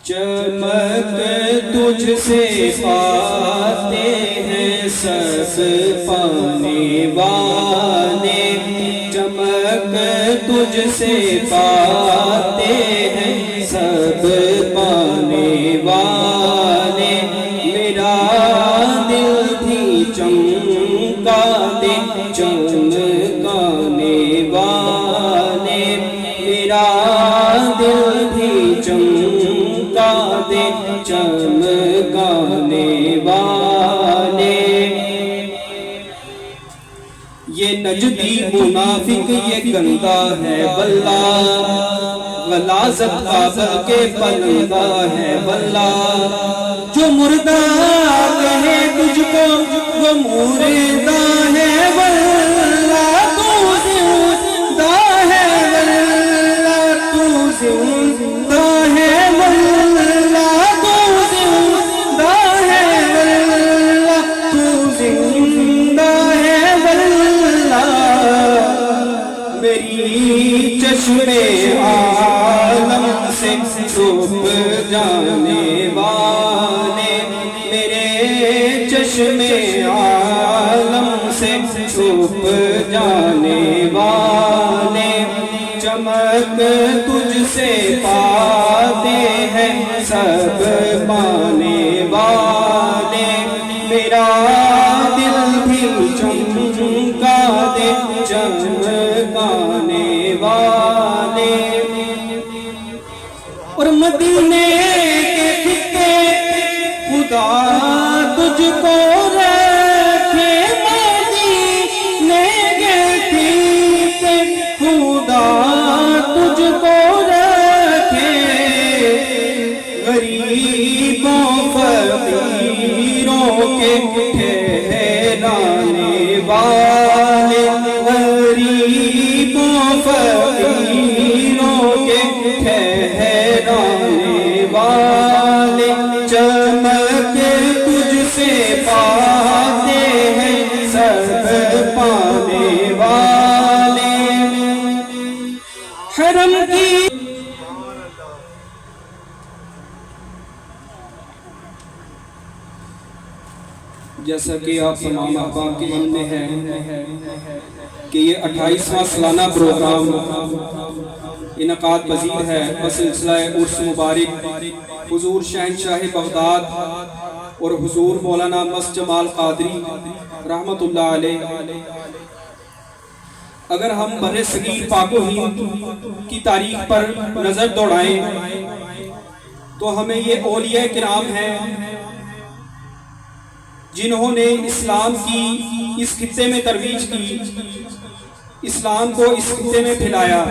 چمک تجھ سے پاتے ہیں سب پانے والے، چمک تجھ سے پاتے ہیں سب پانے والے، میرا دل بھی چمکا دے چمکانے والے، میرا دل بھی چمکا دے چمکانے والے۔ یہ نجدی منافق یہ گندہ ہے واللہ، غلاظت بابل کے بندہ ہے واللہ، جو مردہ کہے تجھ کو وہ مردہ ہے واللہ، تو زندہ ہے واللہ، تو زندہ ہے واللہ، تو زندہ ہے واللہ، تو زندہ ہے واللہ، میری چشمے عالم سے چھپ جانے والے، میرے چشمے عالم سے چھپ جانے والے، چمک تجھ سے پاتے ہیں سب پانے والے، میرا دل بھی چمکا دے چمکانے والے۔ اور مدینے کے خطے خدا تجھ کو رکھے، مدینے کے خطے خدا تجھ کو رکھے، غریبوں فقیروں کے ٹھہرانے والے، غریبوں فقیروں کے ٹھہرانے والے، چمک تجھ سے پاتے ہیں سب پانے والے، حرم کی جیسا کہ آپ تمام احباب کے علم میں ہے کہ یہ 28واں سالانہ پروگرام انعقاد پذیر ہے بسلسلہ عرس مبارک حضور شہنشاہ بغداد اور حضور مولانا مست جمال قادری رحمت اللہ علیہ۔ اگر ہم بر صغیر پاک و ہند کی تاریخ پر نظر دوڑائیں تو ہمیں یہ اولیاء کرام ہیں جنہوں نے اسلام کی اس خطے میں ترویج کی، اسلام کو اس خطے میں پھیلایا۔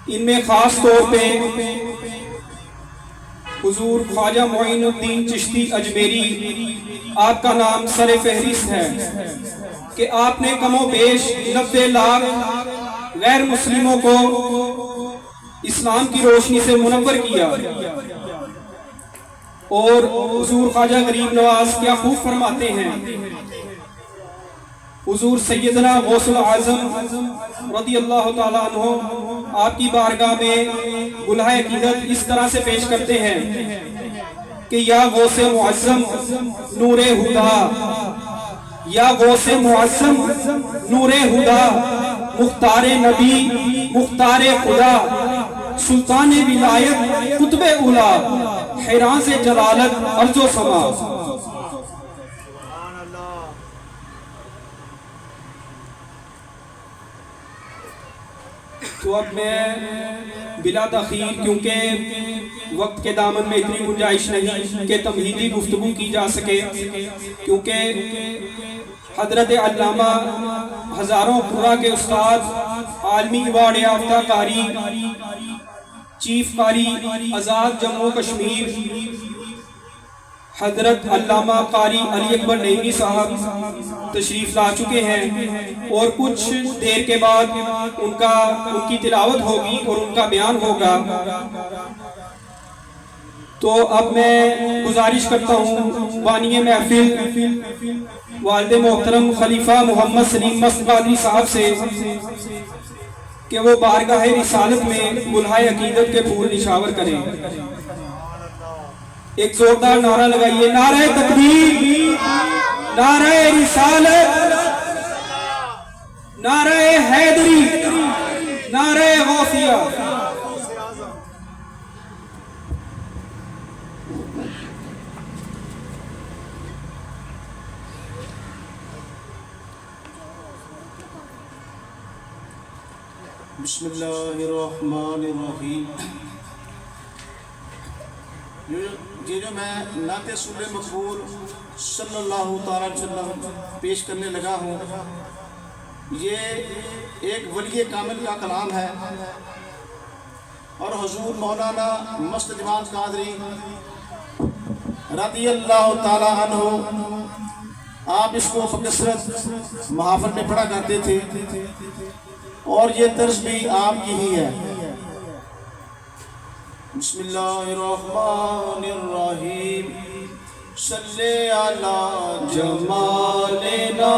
ان میں خاص طور پہ حضور خواجہ معین الدین چشتی اجمیری، آپ کا نام سر فہرست ہے کہ آپ نے کم و بیش 90 لاکھ غیر مسلموں کو اسلام کی روشنی سے منور کیا۔ اور حضور خواجہ غریب نواز کیا خوب فرماتے ہیں، حضور سیدنا غوث العظم رضی اللہ تعالیٰ عنہ آپ کی بارگاہ میں گلہ عقیدت اس طرح سے پیش کرتے ہیں کہ یا غوث معظم نور ہدا، یا غوث معظم نور ہدا، مختار نبی مختار خدا، سلطان ولایت قطب اولا، حیران سے جلالت ارض و سما۔ تو اب میں بلا تاخیر، کیونکہ وقت کے دامن میں اتنی گنجائش نہیں کہ تمہیدی گفتگو کی جا سکے، کیونکہ حضرت علامہ ہزاروں قرآ کے استاد، عالمی ایوارڈ یافتہ قاری، چیف قاری آزاد جموں کشمیر حضرت علامہ قاری علی اکبر نعیمی صاحب تشریف لا چکے ہیں، اور کچھ دیر کے بعد ان کی تلاوت ہوگی اور ان کا بیان ہوگا۔ تو اب میں گزارش کرتا ہوں بانی محفل والد محترم خلیفہ محمد سلیم مست قادری صاحب سے کہ وہ بارگاہ رسالت میں بلہائے عقیدت کے پھول نشاور کریں. ایک زوردار نعرہ لگائیے، نعرہ تکبیر، نعرہ رسالت، نعرہ حیدری، نعرہ غوثیہ. بسم اللہ الرحمن الرحیم. یہ جو میں نعت رسول مقبول صلی اللہ تعالیٰ علیہ وسلم پیش کرنے لگا ہوں، یہ ایک ولی کامل کا کلام ہے، اور حضور مولانا مست دیوان قادری رضی اللہ تعالیٰ عنہ آپ اس کو بکثرت محافل میں پڑھا کرتے تھے، اور یہ طرز بھی آپ کی ہی ہے. بسم اللہ الرحمن الرحیم. صلی علی جمالنا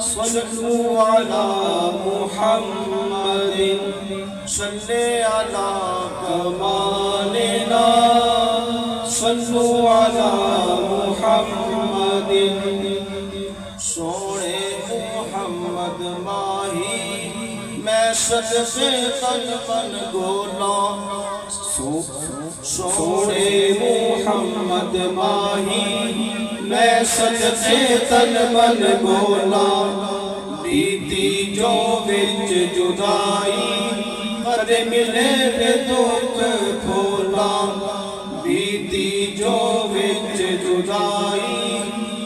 صلو علی محمد. صلی علی کمالنا صلو علی محمد. سونے محمد ماہی میں صدقے تن من گولا. سونے محمد ماہی میں صدقے تن من گولا. بیتی جو وچ جدائی قد ملے پہ دکھ کھولا. بیتی جو وچ جدائی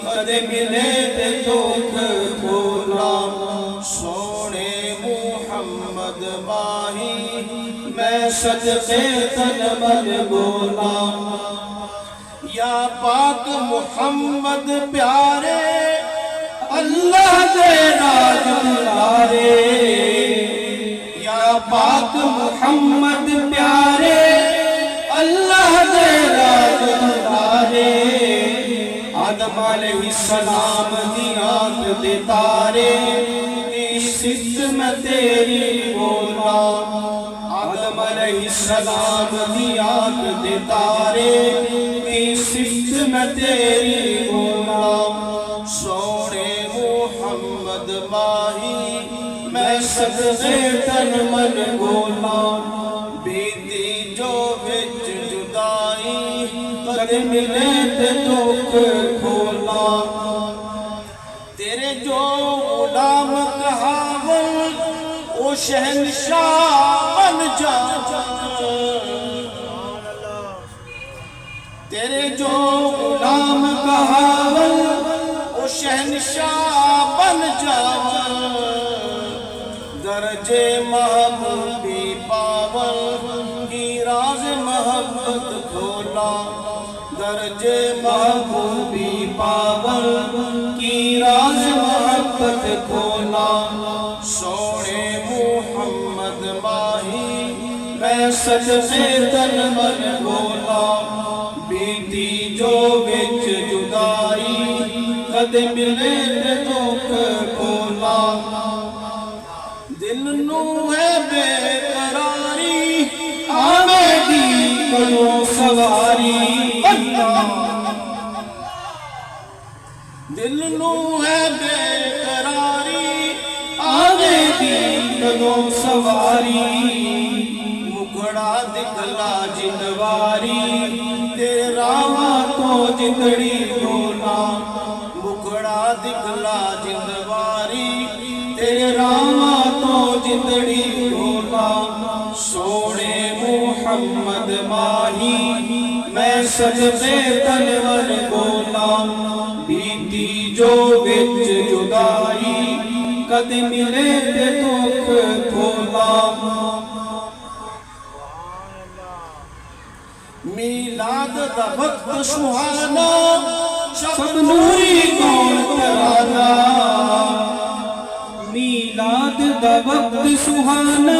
قد ملے پہ دکھ کھولا. سونے محمد ماہی میں صدقے تن من گولا. یا پاک محمد پیارے اللہ دے راج دلارے. یا پاک محمد پیارے اللہ دے راج دلارے. آدم علیہ السلام دی آنکھ دے تارے صفت میں تیری بولا. آدم علیہ السلام دی آنکھ دے تارے صفت میں تیری بولا. سونے محمد ماہی میں صدقے تن من گولا. بیتی جو وچ جدائی قد ملے تے دکھ کھولا. تیرے جو غلام کہاون او شہنشاہ بن جا. تیرے جو غلام کہاون او شہنشاہ بن جا. درجے محبوبی پاون کی راز محبت کھولا. درجے محبوبی پاون کی راز محبت کھولا. سونے محمد ماہی میں صدقے تن من گولا. بیتی جو وچ جدائی قد ملے تے دکھ کھولا. دل نو ہے بے قراری آوے دی کلو سواری. دل نو ہے بے قراری آوے دی کلو سواری. مکھڑا دکھلا جندواری تیرے راواں تو جندڑی بولا. مکھڑا دکھلا جندواری تیرے راواں تو جندڑی بولا. سونے محمد ماہی میں صدقے تن من گولا. بیتی جو وچ جدائی قد ملے تے دکھ کھولا. میلاد دا وقت سہانا سب نوری کون ترانا. میلاد دا وقت سہانا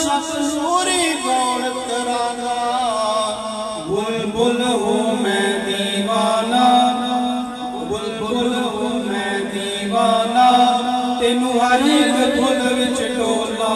سب نوری کون ترانا. بلبل ہوں میں دیوانہ، بلبل ہوں میں دیوانہ، تینوں ہر ایک دھن وچ ڈولا.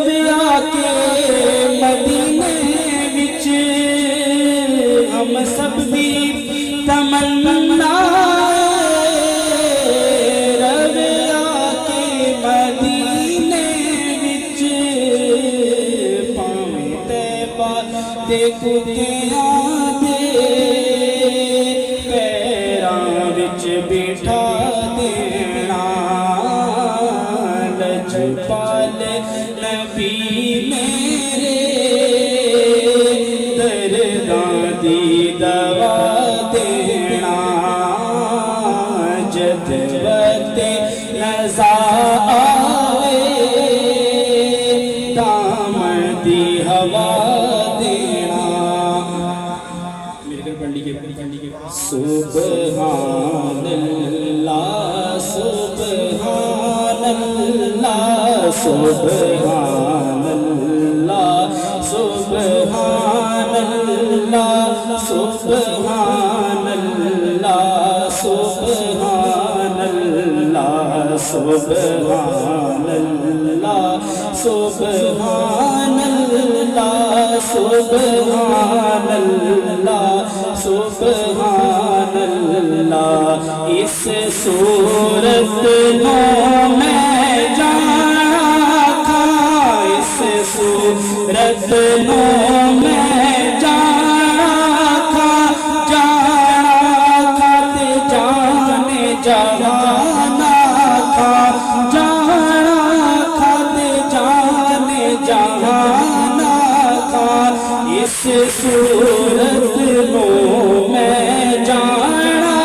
ربیا کے مدینے وچ ہم سب دی تمنا ربیا کے مدینے وچ پاویں طیبہ دے کتیاں دے پیراں وچ بٹھا دینا لجپال نبی میرے درداں دی دوا دینا جد وقت نزا آوے دامن دی ہوا دینا میرے گھر پڑھ لیجیے سبحان اللہ سبحان اللہ سبحان اللہ سبحان اللہ سبحان اللہ سبحان اللہ سبحان اللہ سبحان اللہ سبحان اللہ سبحان اللہ اس صورت نو میں جانا تھا اس صورت نو میں جانا تھا تے جانے جہانا تھا جانا تھا تے جانے جہانا تھا اس صورت نو میں جانا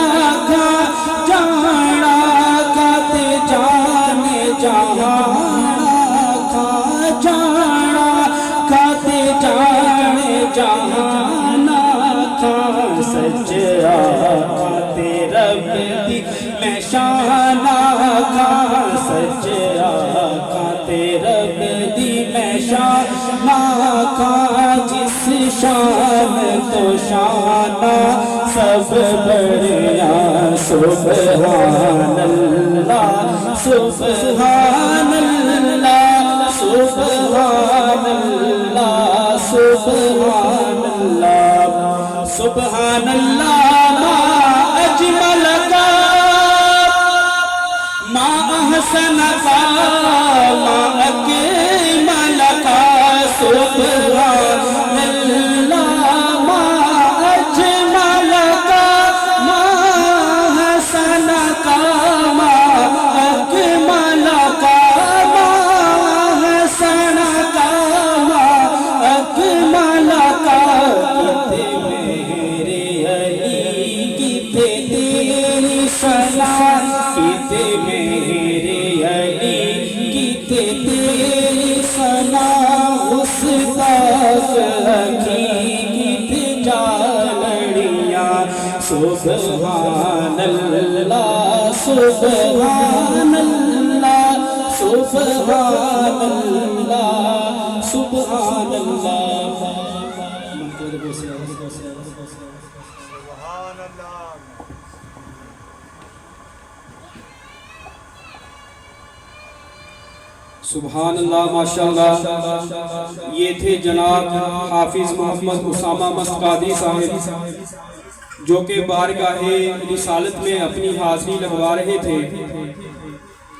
تھا تے جانے جہانا تھا جانا تے جانے جہانا تھا سچ آقا تے رب دی میں شانہ تھا سچ آقا تے رب دی میں شانہ تھا جس شان تو شانہ سب بڑھیا سبحان اللہ سبحان اللہ سبحان اللہ سبحان اللہ سبحان اللہ ما اجمل کا ما احسن کا ما اکمل کا سبحان اللہ ما اجمل کا ما احسن کا ما اکمل کا ما احسن کا ما اکمل کا کتے میرے علی کتے تیری ثنا کتے میرے علی کتے تیری ثنا سبحان اللہ سبحان اللہ سبحان اللہ سبحان اللہ سبحان اللہ ماشاءاللہ یہ تھے جناب حافظ محمد اسامہ مسقادی صاحب جو کہ بارگاہ رسالت میں اپنی حاضری لگوا رہے تھے